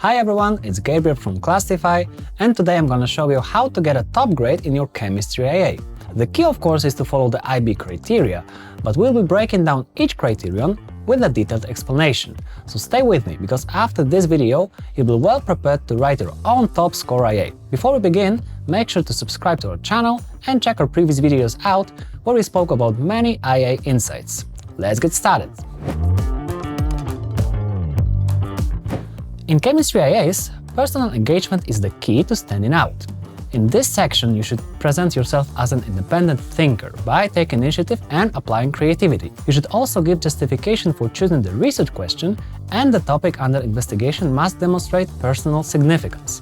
Hi everyone, it's Gabriel from Clastify, and today I'm gonna show you how to get a top grade in your Chemistry AA. The key, of course, is to follow the IB criteria, but we'll be breaking down each criterion with a detailed explanation. So stay with me, because after this video, you'll be well prepared to write your own top score IA. Before we begin, make sure to subscribe to our channel and check our previous videos out, where we spoke about many IA insights. Let's get started! In Chemistry IAs, personal engagement is the key to standing out. In this section, you should present yourself as an independent thinker by taking initiative and applying creativity. You should also give justification for choosing the research question, and the topic under investigation must demonstrate personal significance.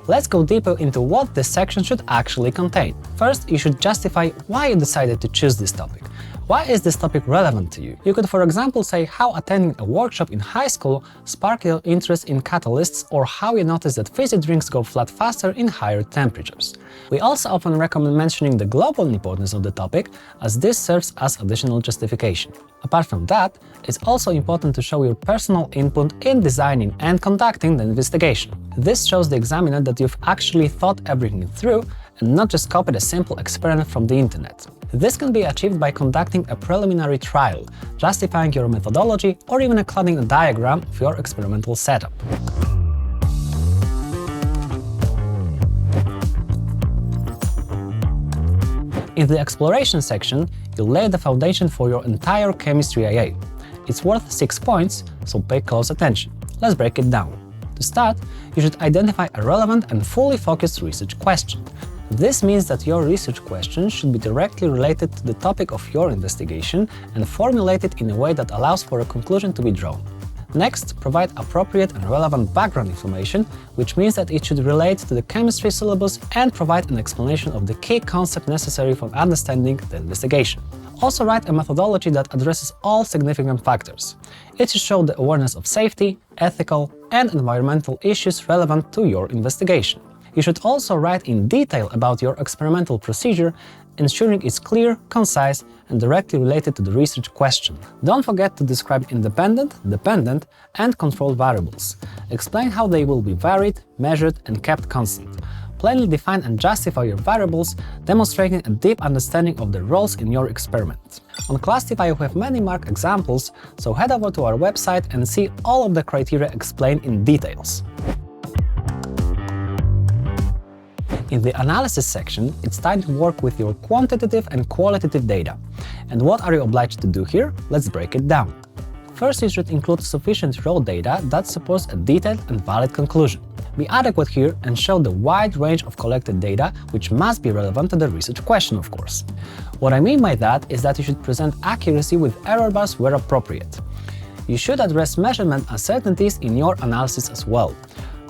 Let's go deeper into what this section should actually contain. First, you should justify why you decided to choose this topic. Why is this topic relevant to you? You could, for example, say how attending a workshop in high school sparked your interest in catalysts, or how you noticed that fizzy drinks go flat faster in higher temperatures. We also often recommend mentioning the global importance of the topic, as this serves as additional justification. Apart from that, it's also important to show your personal input in designing and conducting the investigation. This shows the examiner that you've actually thought everything through and not just copied a simple experiment from the internet. This can be achieved by conducting a preliminary trial, justifying your methodology, or even including a diagram of your experimental setup. In the exploration section, you'll lay the foundation for your entire Chemistry AA. It's worth 6 points, so pay close attention. Let's break it down. To start, you should identify a relevant and fully focused research question. This means that your research question should be directly related to the topic of your investigation and formulated in a way that allows for a conclusion to be drawn. Next, provide appropriate and relevant background information, which means that it should relate to the chemistry syllabus and provide an explanation of the key concept necessary for understanding the investigation. Also write a methodology that addresses all significant factors. It should show the awareness of safety, ethical, and environmental issues relevant to your investigation. You should also write in detail about your experimental procedure, ensuring it's clear, concise, and directly related to the research question. Don't forget to describe independent, dependent, and controlled variables. Explain how they will be varied, measured, and kept constant. Plainly define and justify your variables, demonstrating a deep understanding of their roles in your experiment. On Clastify, we have many marked examples, so head over to our website and see all of the criteria explained in details. In the analysis section, it's time to work with your quantitative and qualitative data. And what are you obliged to do here? Let's break it down. First, you should include sufficient raw data that supports a detailed and valid conclusion. Be adequate here and show the wide range of collected data, which must be relevant to the research question, of course. What I mean by that is that you should present accuracy with error bars where appropriate. You should address measurement uncertainties in your analysis as well.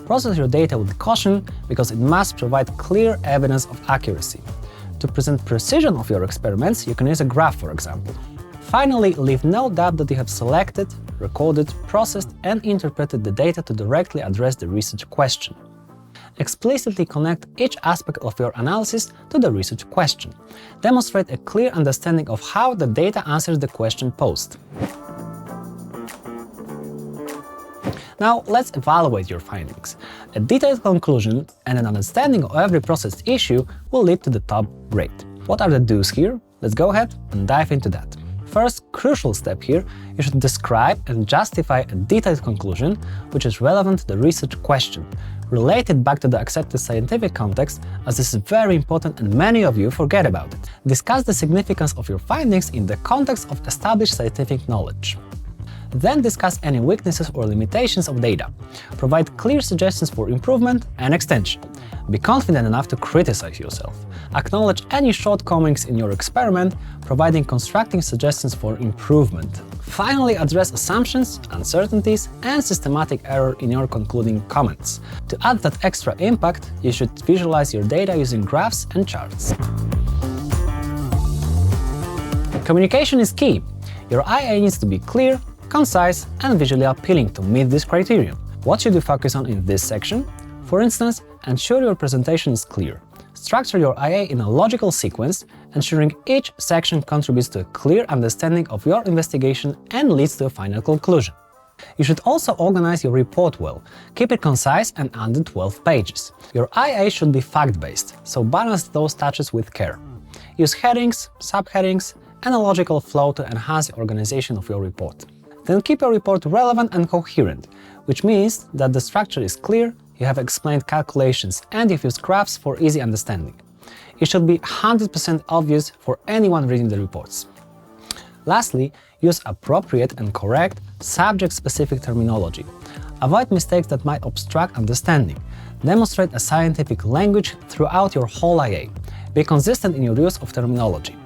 Process your data with caution, because it must provide clear evidence of accuracy. To present precision of your experiments, you can use a graph, for example. Finally, leave no doubt that you have selected, recorded, processed, and interpreted the data to directly address the research question. Explicitly connect each aspect of your analysis to the research question. Demonstrate a clear understanding of how the data answers the question posed. Now, let's evaluate your findings. A detailed conclusion and an understanding of every processed issue will lead to the top grade. What are the do's here? Let's go ahead and dive into that. First crucial step here, you should describe and justify a detailed conclusion which is relevant to the research question. Relate it back to the accepted scientific context, as this is very important and many of you forget about it. Discuss the significance of your findings in the context of established scientific knowledge. Then discuss any weaknesses or limitations of data. Provide clear suggestions for improvement and extension. Be confident enough to criticize yourself. Acknowledge any shortcomings in your experiment, providing constructive suggestions for improvement. Finally, address assumptions, uncertainties, and systematic error in your concluding comments. To add that extra impact, you should visualize your data using graphs and charts. Communication is key. Your IA needs to be clear, concise, and visually appealing to meet this criterion. What should you focus on in this section? For instance, ensure your presentation is clear. Structure your IA in a logical sequence, ensuring each section contributes to a clear understanding of your investigation and leads to a final conclusion. You should also organize your report well. Keep it concise and under 12 pages. Your IA should be fact-based, so balance those touches with care. Use headings, subheadings, and a logical flow to enhance the organization of your report. Then keep your report relevant and coherent, which means that the structure is clear, you have explained calculations, and you've used graphs for easy understanding. It should be 100% obvious for anyone reading the reports. Lastly, use appropriate and correct subject-specific terminology. Avoid mistakes that might obstruct understanding. Demonstrate a scientific language throughout your whole IA. Be consistent in your use of terminology.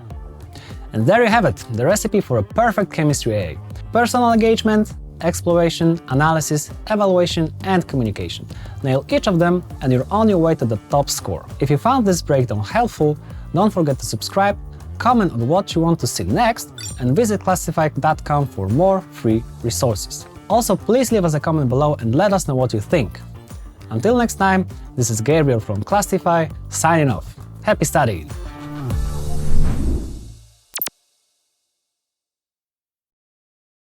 And there you have it, the recipe for a perfect chemistry IA. Personal engagement, exploration, analysis, evaluation, and communication. Nail each of them and you're on your way to the top score. If you found this breakdown helpful, don't forget to subscribe, comment on what you want to see next, and visit Clastify.com for more free resources. Also, please leave us a comment below and let us know what you think. Until next time, this is Gabriel from Clastify, signing off. Happy studying!